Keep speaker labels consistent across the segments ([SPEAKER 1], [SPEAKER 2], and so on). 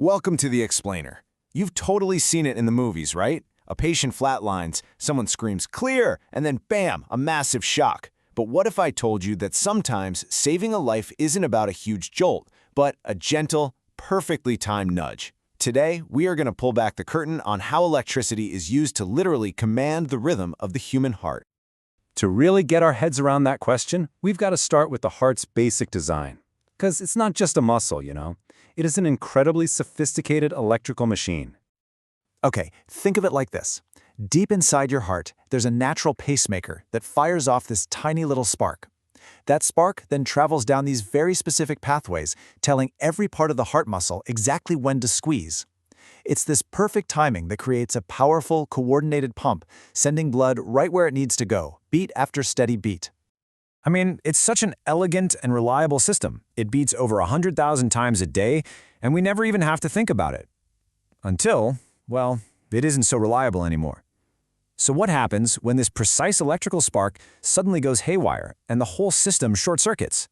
[SPEAKER 1] Welcome to The Explainer. You've totally seen it in the movies, right? A patient flatlines, someone screams, "Clear!" and then bam, a massive shock. But what if I told you that sometimes saving a life isn't about a huge jolt, but a gentle, perfectly timed nudge? Today, we are going to pull back the curtain on how electricity is used to literally command the rhythm of the human heart.
[SPEAKER 2] To really get our heads around that question, we've got to start with the heart's basic design. Because it's not just a muscle, It is an incredibly sophisticated electrical machine.
[SPEAKER 3] Okay, think of it like this. Deep inside your heart, there's a natural pacemaker that fires off this tiny little spark. That spark then travels down these very specific pathways, telling every part of the heart muscle exactly when to squeeze. It's this perfect timing that creates a powerful, coordinated pump, sending blood right where it needs to go, beat after steady beat.
[SPEAKER 2] It's such an elegant and reliable system. It beats over 100,000 times a day, and we never even have to think about it. Until, it isn't so reliable anymore. So what happens when this precise electrical spark suddenly goes haywire and the whole system short-circuits?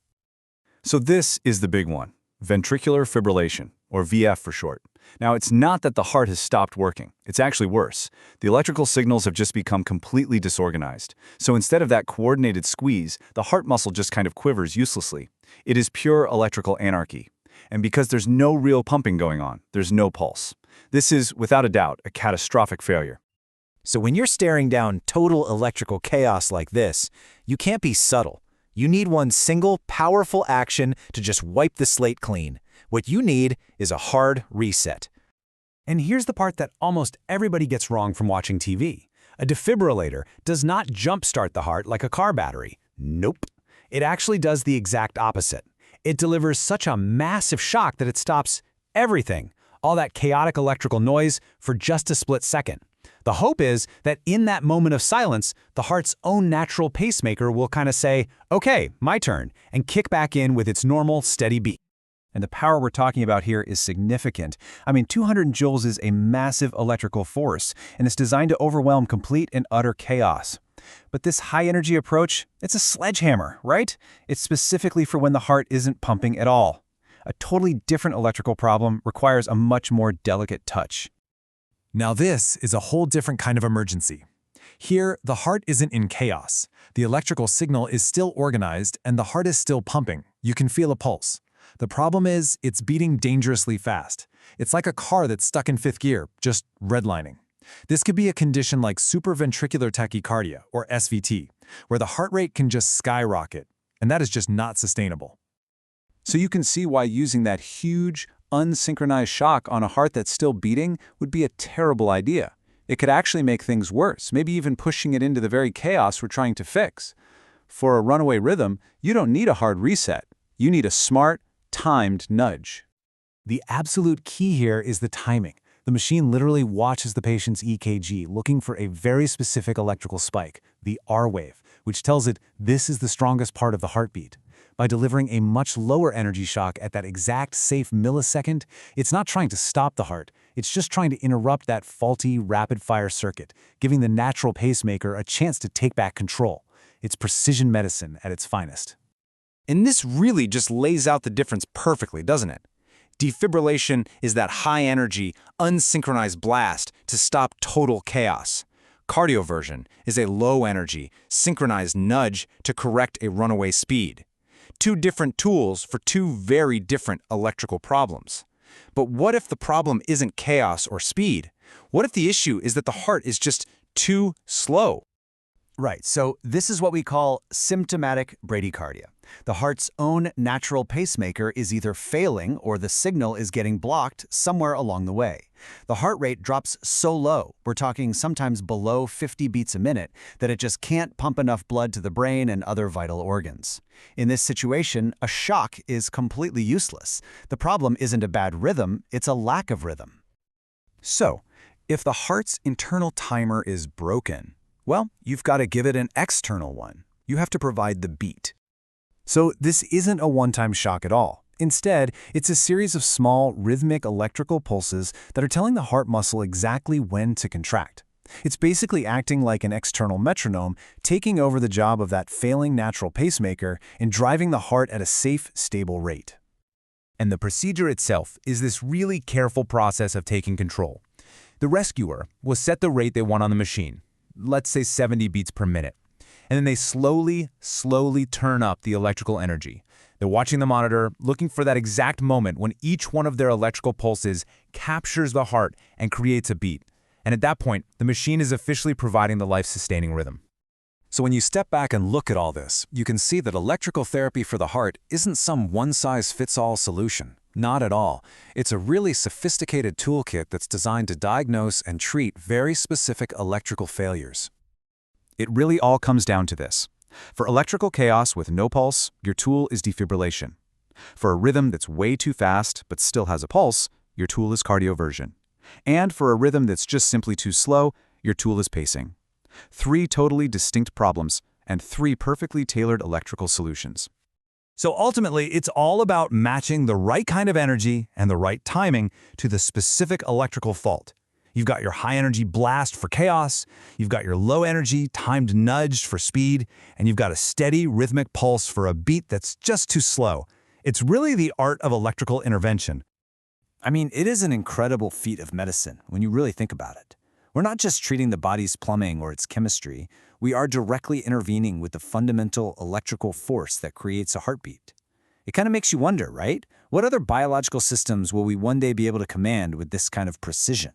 [SPEAKER 4] So this is the big one, ventricular fibrillation, or VF for short. Now, it's not that the heart has stopped working. It's actually worse. The electrical signals have just become completely disorganized. So instead of that coordinated squeeze, the heart muscle just kind of quivers uselessly. It is pure electrical anarchy. And because there's no real pumping going on, there's no pulse. This is, without a doubt, a catastrophic failure.
[SPEAKER 3] So when you're staring down total electrical chaos like this, you can't be subtle. You need one single, powerful action to just wipe the slate clean. What you need is a hard reset.
[SPEAKER 2] And here's the part that almost everybody gets wrong from watching TV. A defibrillator does not jumpstart the heart like a car battery. Nope. It actually does the exact opposite. It delivers such a massive shock that it stops everything, all that chaotic electrical noise, for just a split second. The hope is that in that moment of silence, the heart's own natural pacemaker will kind of say, "Okay, my turn," and kick back in with its normal, steady beat. And the power we're talking about here is significant. 200 joules is a massive electrical force, and it's designed to overwhelm complete and utter chaos. But this high-energy approach, it's a sledgehammer, right? It's specifically for when the heart isn't pumping at all. A totally different electrical problem requires a much more delicate touch.
[SPEAKER 5] Now this is a whole different kind of emergency. Here, the heart isn't in chaos. The electrical signal is still organized and the heart is still pumping. You can feel a pulse. The problem is, it's beating dangerously fast. It's like a car that's stuck in fifth gear, just redlining. This could be a condition like supraventricular tachycardia, or SVT, where the heart rate can just skyrocket, and that is just not sustainable.
[SPEAKER 4] So you can see why using that huge, unsynchronized shock on a heart that's still beating would be a terrible idea. It could actually make things worse, maybe even pushing it into the very chaos we're trying to fix. For a runaway rhythm, you don't need a hard reset. You need a smart, timed nudge.
[SPEAKER 3] The absolute key here is the timing. The machine literally watches the patient's EKG, looking for a very specific electrical spike, the R wave, which tells it this is the strongest part of the heartbeat. By delivering a much lower energy shock at that exact safe millisecond, it's not trying to stop the heart. It's just trying to interrupt that faulty, rapid-fire circuit, giving the natural pacemaker a chance to take back control. It's precision medicine at its finest.
[SPEAKER 1] And this really just lays out the difference perfectly, doesn't it? Defibrillation is that high-energy, unsynchronized blast to stop total chaos. Cardioversion is a low-energy, synchronized nudge to correct a runaway speed. Two different tools for two very different electrical problems. But what if the problem isn't chaos or speed? What if the issue is that the heart is just too slow?
[SPEAKER 3] Right, so this is what we call symptomatic bradycardia. The heart's own natural pacemaker is either failing or the signal is getting blocked somewhere along the way. The heart rate drops so low, we're talking sometimes below 50 beats a minute, that it just can't pump enough blood to the brain and other vital organs. In this situation, a shock is completely useless. The problem isn't a bad rhythm, it's a lack of rhythm.
[SPEAKER 5] So, if the heart's internal timer is broken, you've got to give it an external one. You have to provide the beat. So this isn't a one-time shock at all. Instead, it's a series of small, rhythmic electrical pulses that are telling the heart muscle exactly when to contract. It's basically acting like an external metronome, taking over the job of that failing natural pacemaker and driving the heart at a safe, stable rate.
[SPEAKER 2] And the procedure itself is this really careful process of taking control. The rescuer will set the rate they want on the machine, let's say 70 beats per minute. And then they slowly turn up the electrical energy. They're watching the monitor, looking for that exact moment when each one of their electrical pulses captures the heart and creates a beat. And at that point, the machine is officially providing the life-sustaining rhythm.
[SPEAKER 1] So when you step back and look at all this, you can see that electrical therapy for the heart isn't some one-size-fits-all solution. Not at all. It's a really sophisticated toolkit that's designed to diagnose and treat very specific electrical failures.
[SPEAKER 4] It really all comes down to this. For electrical chaos with no pulse, your tool is defibrillation. For a rhythm that's way too fast but still has a pulse, your tool is cardioversion. And for a rhythm that's just simply too slow, your tool is pacing. 3 totally distinct problems and 3 perfectly tailored electrical solutions.
[SPEAKER 2] So ultimately, it's all about matching the right kind of energy and the right timing to the specific electrical fault. You've got your high-energy blast for chaos, you've got your low-energy timed nudge for speed, and you've got a steady rhythmic pulse for a beat that's just too slow. It's really the art of electrical intervention.
[SPEAKER 3] I mean, it is an incredible feat of medicine when you really think about it. We're not just treating the body's plumbing or its chemistry, we are directly intervening with the fundamental electrical force that creates a heartbeat. It kind of makes you wonder, right? What other biological systems will we one day be able to command with this kind of precision?